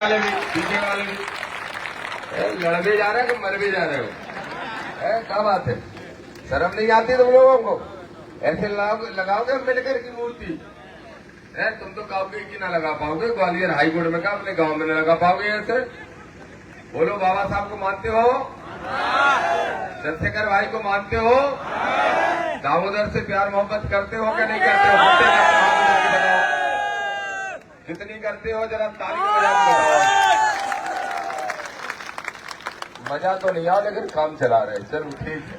वाले भी पीछे वाले भी लड़ भी जा रहे हो कि मर भी जा रहे हो? क्या बात है? शर्म नहीं आती तुम लोगों को? ऐसे लगाओगे मिलकर की मूर्ति? तुम तो कहोगे कि ना लगा पाओगे, ग्वालियर हाईकोर्ट में क्या अपने गांव में न लगा पाओगे? ऐसे बोलो, बाबा साहब को मानते हो? चंद्रशेखर भाई को मानते हो? दामोदर से प्यार मोहब्बत करते हो क्या नहीं करते हो? कितनी करते हो? जरा ताली बजा के बताओ। मजा तो नहीं आ, लेकिन काम चला रहे। चलो ठीक है।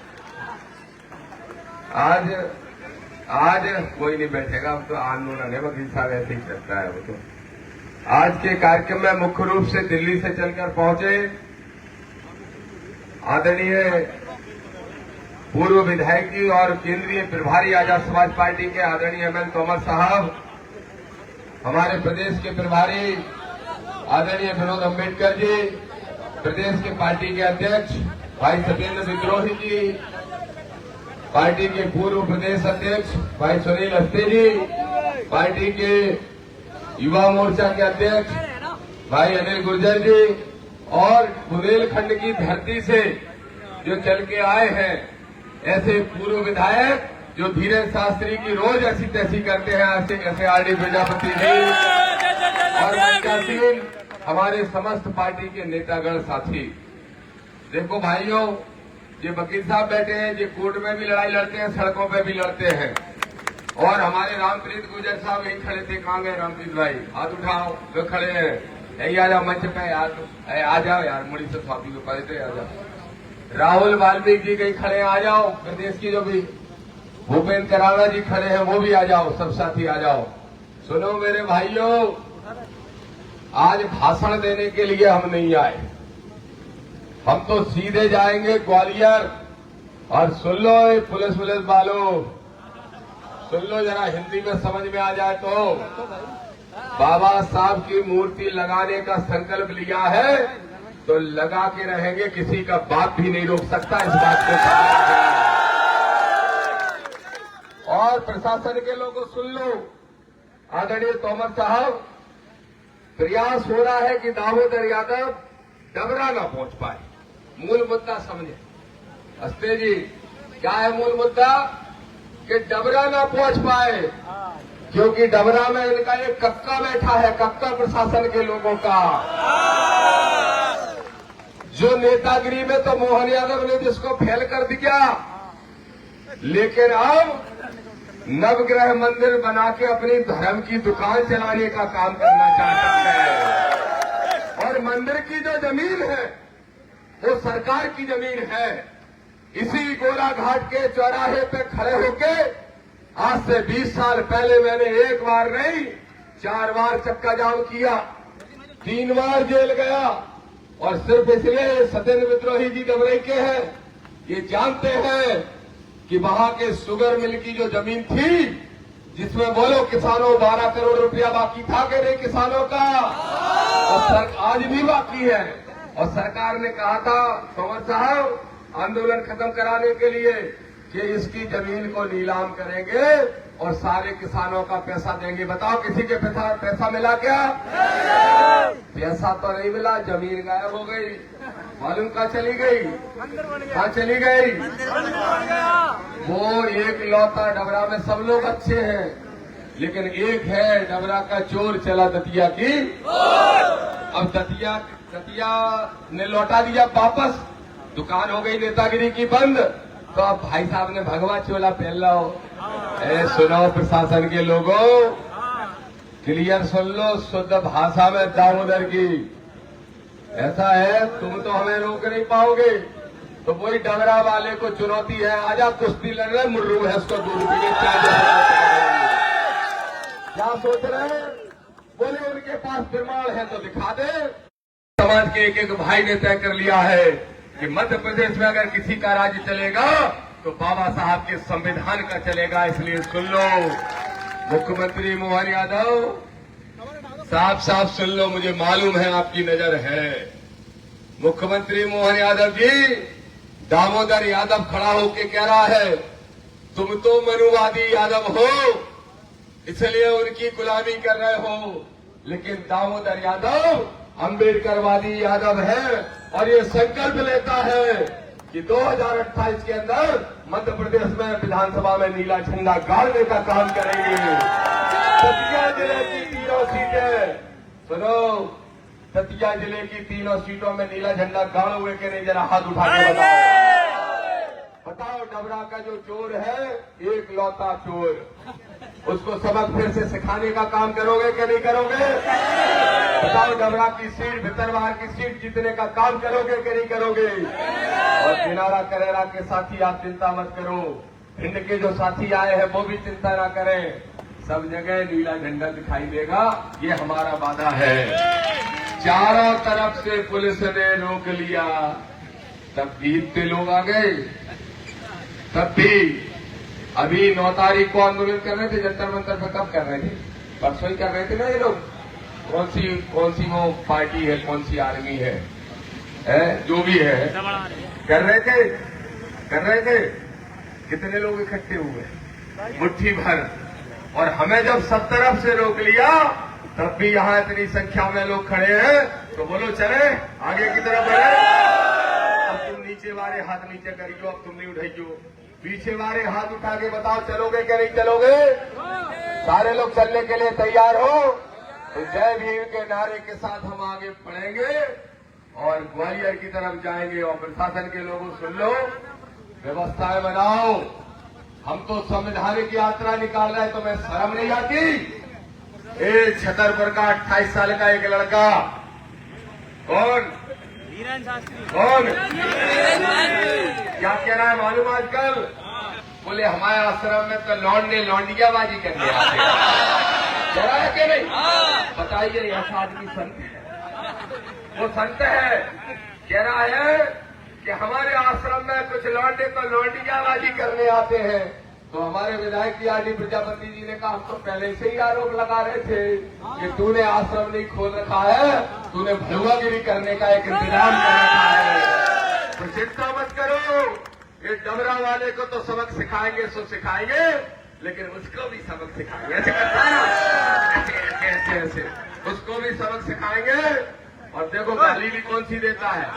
आज कोई नहीं बैठेगा, अब तो आंदोलन है, वकील साहब ऐसे ही चलता है वो तो। आज के कार्यक्रम में मुख्य रूप से दिल्ली से चलकर पहुंचे आदरणीय पूर्व विधायकी और केंद्रीय प्रभारी आजाद समाज पार्टी के आदरणीय एमएन तोमर साहब, हमारे प्रदेश के प्रभारी आदरणीय विनोद अम्बेडकर जी, प्रदेश के पार्टी के अध्यक्ष भाई सत्येंद्र विद्रोही जी, पार्टी के पूर्व प्रदेश अध्यक्ष भाई सुनील अस्ते जी, पार्टी के युवा मोर्चा के अध्यक्ष भाई अनिल गुर्जर जी, और बुंदेलखंड की धरती से जो चल के आए हैं ऐसे पूर्व विधायक जो धीरेन्द्र शास्त्री की रोज ऐसी तैसी करते हैं, ऐसे आरडी प्रजापति जी और मंचासीन हमारे समस्त पार्टी के नेतागण साथी। देखो भाइयों, ये वकील साहब बैठे हैं, ये कोर्ट में भी लड़ाई लड़ते हैं, सड़कों पे भी लड़ते हैं। और हमारे रामप्रीत गुर्जर साहब यही खड़े थे। कहाँ गए रामप्रीत भाई? हाथ उठाओ जो खड़े हैं। यही आ जाओ मंच पे यार, आ जाओ यार, मुड़ी से स्वाति को पड़े थे, आ जाओ। राहुल वाल्मीकि जी कहीं खड़े, आ जाओ। प्रदेश की जो भी भूपेंद्र कराड़ा जी खड़े हैं वो भी आ जाओ, सब साथी आ जाओ। सुनो मेरे भाइयों, आज भाषण देने के लिए हम नहीं आए, हम तो सीधे जाएंगे ग्वालियर। और सुन लो पुलिस वालों, सुन लो जरा, हिंदी में समझ में आ जाए तो, बाबा साहब की मूर्ति लगाने का संकल्प लिया है तो लगा के रहेंगे, किसी का बाप भी नहीं रोक सकता इस बात को। और प्रशासन के लोगों सुन लो, आदरणीय तोमर साहब, प्रयास हो रहा है कि दामोदर यादव डबरा न पहुंच पाए। मूल मुद्दा समझे अस्ते जी, क्या है मूल मुद्दा? कि डबरा न पहुंच पाए, क्योंकि डबरा में इनका एक कक्का बैठा है, कक्का प्रशासन के लोगों का। जो नेतागिरी में तो मोहन यादव ने जिसको फेल कर दिया, लेकिन अब नवग्रह मंदिर बना के अपनी धर्म की दुकान चलाने का काम करना चाहता है। और मंदिर की जो जमीन है वो सरकार की जमीन है। इसी गोला घाट के चौराहे पे खड़े होके आज से 20 साल पहले मैंने एक बार नहीं 4 बार चक्का जाम किया, 3 बार जेल गया। और सिर्फ इसलिए सत्येंद्र विद्रोही जी डबरई के हैं, ये जानते हैं कि वहां के शुगर मिल की जो जमीन थी, जिसमें बोलो किसानों 12 करोड़ रुपया बाकी था कि नहीं किसानों का, और आज भी बाकी है। और सरकार ने कहा था तोमर साहब आंदोलन खत्म कराने के लिए कि इसकी जमीन को नीलाम करेंगे और सारे किसानों का पैसा देंगे। बताओ किसी के पैसा मिला क्या? पैसा तो नहीं मिला, जमीन गायब हो गई। मालूम कहाँ चली गई? कहाँ चली गई? वो एक लौता डबरा में सब लोग अच्छे हैं, लेकिन एक है डबरा का चोर चला दतिया की। अब दतिया ने लौटा दिया वापस, दुकान हो गई नेतागिरी की बंद, तो अब भाई साहब ने भगवा चोला पहन लो। सुनो प्रशासन के लोगों, क्लियर सुन लो शुद्ध भाषा में दामोदर की। ऐसा है, तुम तो हमें रोक नहीं पाओगे, तो वही डबरा वाले को चुनौती है, आजा कुश्ती लड़ रहे, मुर्रू है उसको दूध पीने क्या सोच रहे हैं? बोले उनके पास प्रमाण है तो दिखा दे। समाज के एक भाई ने तय कर लिया है कि मध्य प्रदेश में अगर किसी का राज्य चलेगा तो बाबा साहब के संविधान का चलेगा। इसलिए सुन लो मुख्यमंत्री मोहन यादव, साफ सुन लो, मुझे मालूम है आपकी नजर है। मुख्यमंत्री मोहन यादव जी, दामोदर यादव खड़ा होके कह रहा है तुम तो मनुवादी यादव हो, इसलिए उनकी गुलामी कर रहे हो, लेकिन दामोदर यादव अम्बेडकरवादी यादव है और ये संकल्प लेता है कि 2028 के अंदर मध्य प्रदेश में विधानसभा में नीला झंडा गाड़ने का काम करेंगे। दतिया जिले की तीनों सीटें सुनो, दतिया जिले की तीनों सीटों में नीला झंडा गाड़ोगे कि नहीं, जरा हाथ उठा के बताओ। डबरा का जो चोर है, एक लौता चोर, उसको सबक फिर से सिखाने का काम करोगे कि नहीं करोगे? बताओ, डबरा की सीट, भितरवार की सीट जीतने का काम करोगे कि नहीं करोगे? और दिनारा करेरा के साथी आप चिंता मत करो, भिंड के जो साथी आए हैं वो भी चिंता ना करें, सब जगह नीला झंडा दिखाई देगा, ये हमारा वादा है। चारों तरफ से पुलिस ने रोक लिया, तब भी इतने लोग आ गए, तब भी अभी 9 तारीख को आंदोलन कर रहे थे जंतर मंतर पर, कब कर रहे थे? परसों ही कर रहे थे ना ये लोग। कौन सी वो पार्टी है, कौन सी आर्मी है, जो भी है, कर रहे थे। कितने लोग इकट्ठे हुए? मुट्ठी भर। और हमें जब सब तरफ से रोक लिया, तब भी यहाँ इतनी संख्या में लोग खड़े हैं, तो बोलो चले आगे की तरफ बढ़े। अब तुम नीचे वाले हाथ नीचे करियो, अब तुम नहीं उठाइयो, पीछे वाले हाथ उठा के बताओ चलोगे कि नहीं चलोगे? सारे लोग चलने के लिए तैयार हो तो जय भीम के नारे के साथ हम आगे बढ़ेंगे और ग्वालियर की तरफ जाएंगे। और प्रशासन के लोगों सुन लो, व्यवस्थाएं बनाओ। हम तो संवैधानिक यात्रा निकाल रहे हैं, तो मैं शर्म नहीं आती? एक छतरपुर का 28 साल का एक लड़का, कौन क्या कह रहा है मालूम? आजकल बोले हमारे आश्रम में तो लौंडे लौंडियाबाजी करने आते हैं, कह रहा है कि नहीं? बताइए, ऐसा आदमी संत है, वो संत है, कह रहा है कि हमारे आश्रम में कुछ लौंडे तो लौंडियाबाजी करने आते हैं। तो हमारे विधायक जी आर डी प्रजापति जी ने कहा, हम तो पहले से ही आरोप लगा रहे थे कि तूने आश्रम नहीं खोल रखा है, तूने भलुआगिरी करने का एक इंतजाम कर रखा है। तो चिंता मत करो, ये डबरा वाले को तो सबक सिखाएंगे सो सिखाएंगे, लेकिन उसको भी सबक सिखाएंगे। ऐसे करता है ऐसे उसको भी सबक सिखाएंगे। और देखो गाली भी कौन सी देता है।